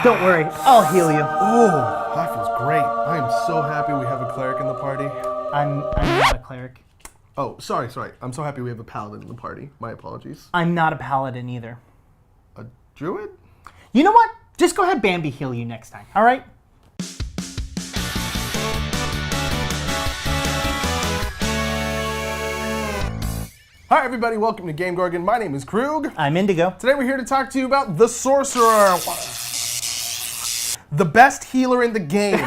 Don't worry, I'll heal you. Oh, that feels great. I am so happy we have a cleric in the party. I'm not a cleric. Oh, sorry. I'm so happy we have a paladin in the party. My apologies. I'm not a paladin either. A druid? You know what? Just go ahead, Bambi heal you next time, all right? Hi everybody, welcome to GameGorgon. My name is Krug. I'm Indigo. Today we're here to talk to you about the Sorcerer. The best healer in the game.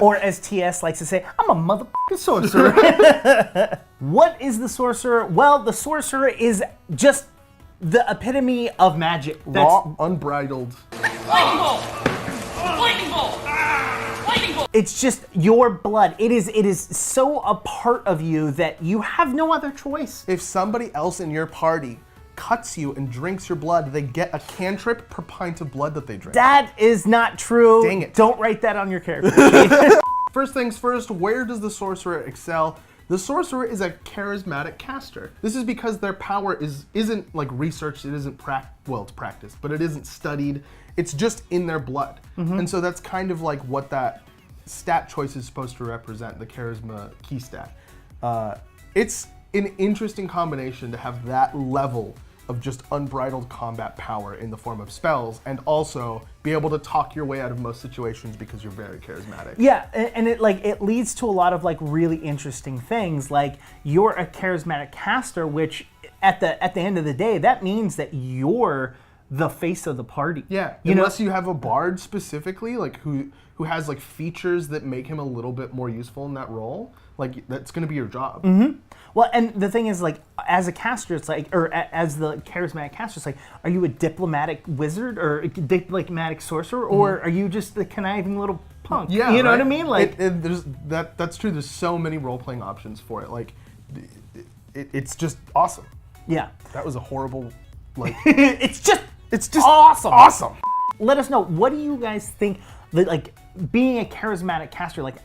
Or as TS likes to say, I'm a motherfucking sorcerer. What is the Sorcerer? Well, the Sorcerer is just the epitome of magic. Raw, unbridled. Lightning bolt! Lightning bolt! Lightning bolt! It's just your blood. It is so a part of you that you have no other choice. If somebody else in your party cuts you and drinks your blood, they get a cantrip per pint of blood that they drink. That is not true. Dang it. Don't write that on your character. First things first, where does the Sorcerer excel? The Sorcerer is a charismatic caster. This is because their power isn't like researched, it isn't it's practiced, but it isn't studied. It's just in their blood. And so that's kind of like what that stat choice is supposed to represent, the charisma key stat. It's an interesting combination to have that level of just unbridled combat power in the form of spells, and also be able to talk your way out of most situations because you're very charismatic. Yeah, and it leads to a lot of like really interesting things. Like you're a charismatic caster, which at the end of the day, that means that you're the face of the party. Yeah, you unless you have a bard specifically, like who has like features that make him a little bit more useful in that role, like that's going to be your job. Well, and the thing is, like, as a caster, it's like, or as the charismatic caster, it's like, are you a diplomatic wizard or a diplomatic sorcerer, or are you just the conniving little punk? Yeah, you know right? what I mean? Like, that's true. There's so many role-playing options for it. Like, it's just awesome. yeah, That was a horrible, like, it's just awesome. Awesome. let us know, what do you guys think, like, being a charismatic caster, like,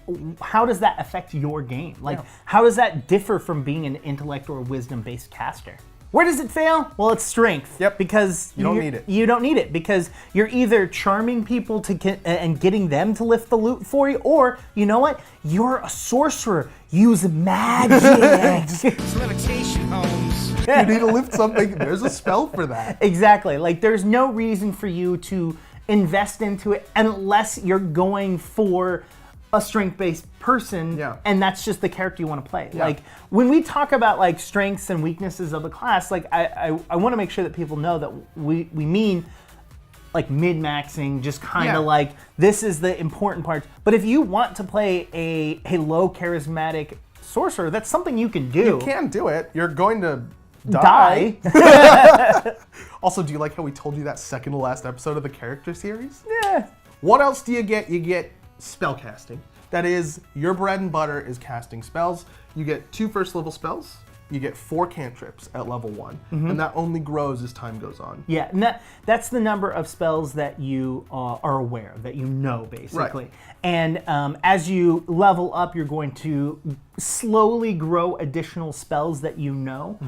how does that affect your game? Like, how does that differ from being an intellect or wisdom-based caster? Where does it fail? Well, it's strength. Yep. Because you don't need it. You don't need it because you're either charming people to and getting them to lift the loot for you, or you know what? You're a sorcerer. Use magic. It's levitation, Holmes. You need to lift something. There's a spell for that. Exactly. Like, there's no reason for you to invest into it unless you're going for a strength-based person, and that's just the character you want to play. Like, when we talk about like strengths and weaknesses of a class, like I want to make sure that people know that we mean like min-maxing, just kind of like this is the important part. But if you want to play a low charismatic sorcerer, that's something you can do. You can do it. You're going to Die. Also, do you like how we told you that second to last episode of the character series? Yeah. What else do you get? You get spell casting. That is, your bread and butter is casting spells. You get 2 first level spells. You get 4 cantrips at level 1. And that only grows as time goes on. Yeah, and that's the number of spells that you are aware of, that you know, basically. Right. And as you level up, you're going to slowly grow additional spells that you know.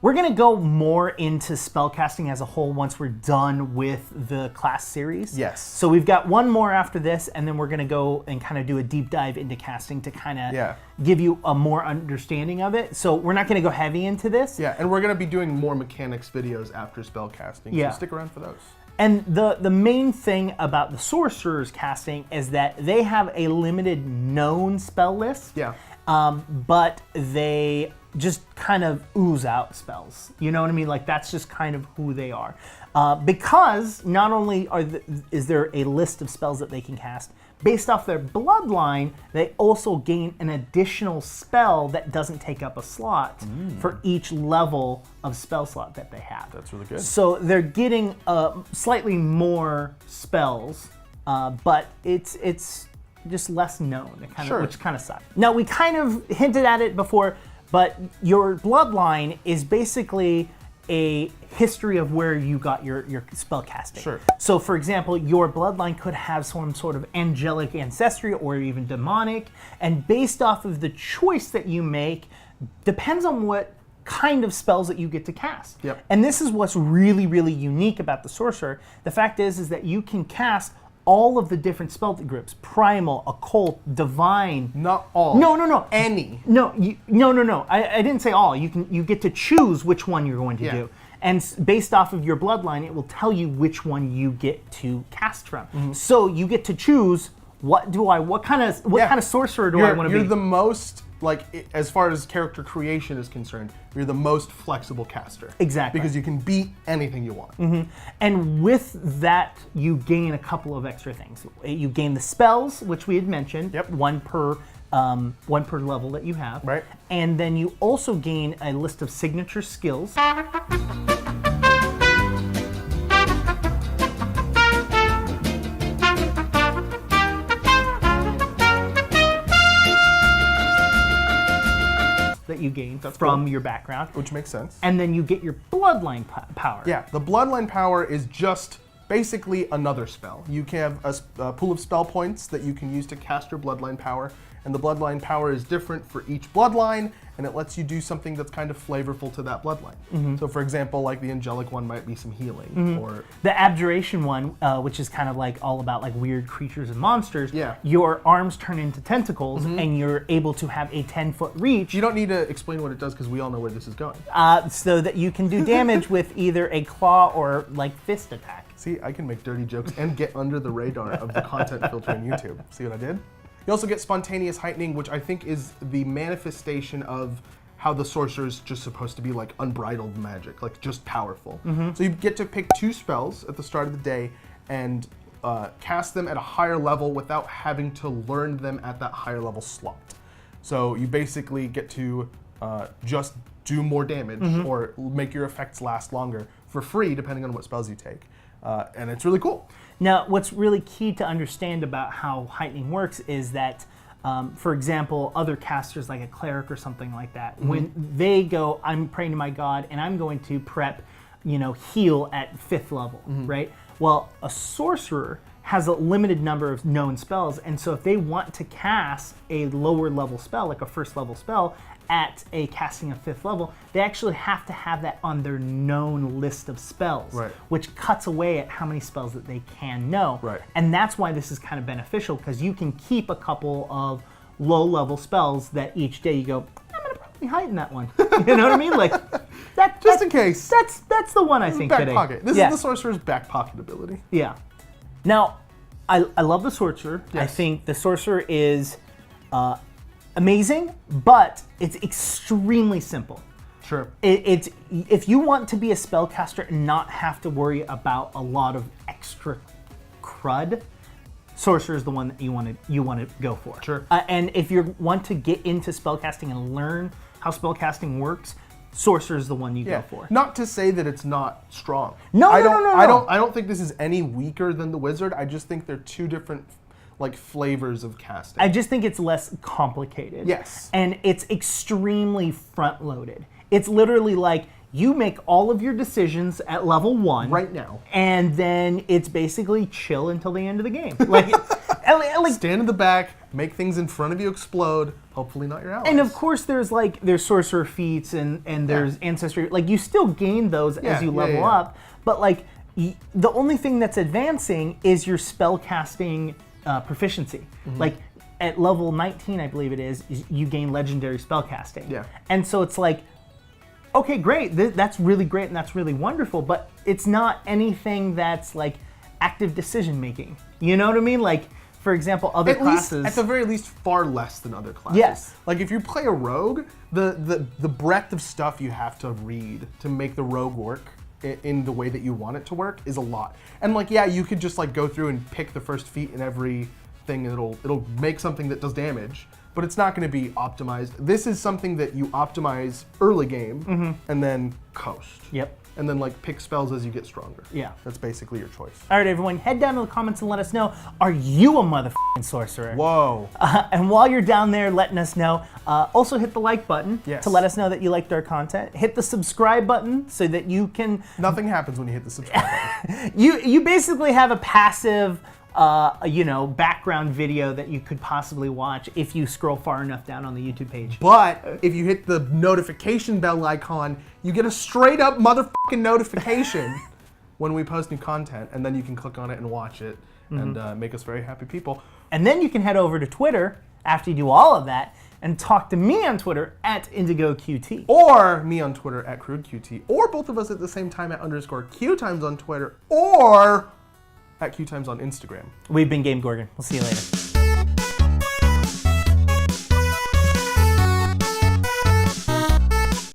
We're going to go more into spellcasting as a whole once we're done with the class series. Yes. So we've got one more after this, and then we're going to go and kind of do a deep dive into casting to kind of give you a more understanding of it. So we're not going to go heavy into this. Yeah, and we're going to be doing more mechanics videos after spellcasting, Yeah. so stick around for those. And the main thing about the Sorcerer's casting is that they have a limited known spell list. Yeah. But they just kind of ooze out spells. You know what I mean? Like, that's just kind of who they are. Because not only is there a list of spells that they can cast, based off their bloodline, they also gain an additional spell that doesn't take up a slot for each level of spell slot that they have. That's really good. So they're getting slightly more spells, but it's just less known, which kind of sucks. Now, we kind of hinted at it before, but your bloodline is basically a history of where you got your spell casting. Sure. So, for example, your bloodline could have some sort of angelic ancestry or even demonic, and based off of the choice that you make, depends on what kind of spells that you get to cast. Yep. And this is what's really, really unique about the sorcerer. The fact is that you can cast all of the different spell groups: primal, occult, divine. Not all. No. Any. No. I didn't say all. You get to choose which one you're going to do. And based off of your bloodline, it will tell you which one you get to cast from. So you get to choose what kind of sorcerer do I want to be? You're the most, like, as far as character creation is concerned, you're the most flexible caster. Exactly. Because you can be anything you want. And with that, you gain a couple of extra things. You gain the spells, which we had mentioned. Yep. One per level that you have. Right. And then you also gain a list of signature skills. That you gain from your background. Which makes sense. And then you get your bloodline power. Yeah, the bloodline power is just basically another spell. You can have a pool of spell points that you can use to cast your bloodline power, and the bloodline power is different for each bloodline, and it lets you do something that's kind of flavorful to that bloodline. So for example, like the angelic one might be some healing, or the abjuration one, which is kind of like all about like weird creatures and monsters. Yeah. Your arms turn into tentacles, and you're able to have a 10-foot reach. you don't need to explain what it does because we all know where this is going. So that you can do damage with either a claw or like fist attack. See, I can make dirty jokes and get under the radar of the content filter on YouTube. See what I did? You also get spontaneous heightening, which I think is the manifestation of how the sorcerer is just supposed to be, like unbridled magic, like just powerful. So you get to pick 2 spells at the start of the day and cast them at a higher level without having to learn them at that higher level slot. So you basically get to just do more damage or make your effects last longer for free, depending on what spells you take. And it's really cool. Now, what's really key to understand about how heightening works is that, for example, other casters like a cleric or something like that, when they go, I'm praying to my god and I'm going to prep, heal at 5th level, right? Well, a sorcerer has a limited number of known spells, and so if they want to cast a lower level spell, like a 1st level spell, at a casting of 5th level, they actually have to have that on their known list of spells, which cuts away at how many spells that they can know. And that's why this is kind of beneficial, because you can keep a couple of low-level spells that each day you go, I'm gonna probably heighten that one. You know what I mean? Like that, just in case. That's the one I think back today. pocket. This is the sorcerer's back pocket ability. Yeah. Now, I love the sorcerer. I think the sorcerer is amazing, but it's extremely simple. Sure. It's if you want to be a spellcaster and not have to worry about a lot of extra crud, sorcerer is the one that you want to go for. Sure. And if you want to get into spellcasting and learn how spellcasting works, sorcerer is the one you go for. Not to say that it's not strong. No. I don't think this is any weaker than the wizard. I just think they're 2 different flavors of casting. I just think it's less complicated. Yes. And it's extremely front-loaded. It's literally like you make all of your decisions at level 1 right now, and then it's basically chill until the end of the game. Like stand in the back, make things in front of you explode. Hopefully not your allies. And of course, there's sorcerer feats and there's ancestry. Like you still gain those as you level up, but the only thing that's advancing is your spell casting proficiency. Like at level 19, I believe it is, you gain legendary spellcasting. Yeah. And so it's like, okay, great, that's really great and that's really wonderful, but it's not anything that's like active decision making. You know what I mean? Like, for example, other classes. At the very least, far less than other classes. Yes. Like if you play a rogue, the breadth of stuff you have to read to make the rogue work in the way that you want it to work is a lot. And you could just go through and pick the first feat in every thing and it'll make something that does damage, but it's not going to be optimized. This is something that you optimize early game and then coast. Yep. And then pick spells as you get stronger. Yeah. That's basically your choice. All right, everyone, head down to the comments and let us know, are you a motherfucking sorcerer? Whoa. And while you're down there letting us know, also hit the like button to let us know that you liked our content. Hit the subscribe button so that you can... Nothing happens when you hit the subscribe button. You basically have a passive background video that you could possibly watch if you scroll far enough down on the YouTube page. But if you hit the notification bell icon, you get a straight up motherfucking notification when we post new content, and then you can click on it and watch it and make us very happy people. And then you can head over to Twitter after you do all of that and talk to me on Twitter at IndigoQT. Or me on Twitter at CrudeQT. Or both of us at the same time at _QueueTimes on Twitter. Or at QueueTimes on Instagram. We've been GameGorgon. We'll see you later.